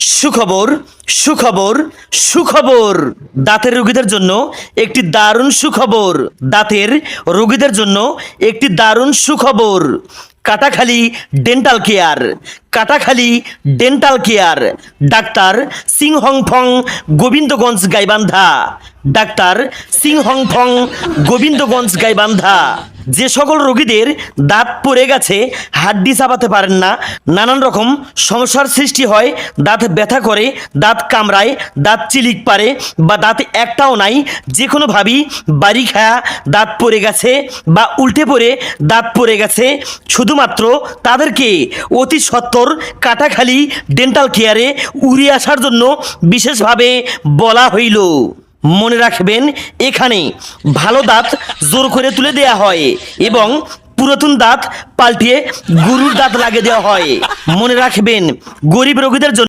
সুখবর সুখবর সুখবর দাঁতের রোগীদের জন্য একটি দারুণ সুখবর। দাঁতের রোগীদের জন্য একটি দারুণ সুখবর। Katakhali dental care, Katakhali dental care. Doctor সিংহংফং গোবিন্দগঞ্জ গাইবান্ধা, ডাক্তার সিংহংফং গোবিন্দগঞ্জ গাইবান্ধা। যে সকল রোগীদের দাঁত পড়ে গেছে, হাড্ডি চাবাতে পারেন না, নানান রকম সমস্যার সৃষ্টি হয়, দাঁত ব্যথা করে, দাঁত কামড়ায়, দাঁত চিলিক পারে বা দাঁত একটাও নাই, যে কোনোভাবেই বাড়ি খায়া দাঁত পড়ে গেছে বা উল্টে পড়ে দাঁত পড়ে গেছে, শুধুমাত্র তাদেরকে অতি সত্বর কাটাখালী ডেন্টাল কেয়ারে উড়ে আসার জন্য বিশেষভাবে বলা হইল। মনে রাখবেন, এখানে ভালো দাঁত জোর করে তুলে দেয়া হয় এবং পুরাতন দাঁত পাল্টিয়ে গরুর দাঁত লাগিয়ে দেওয়া হয়। মনে রাখবেন, গরিব রোগীদের জন্য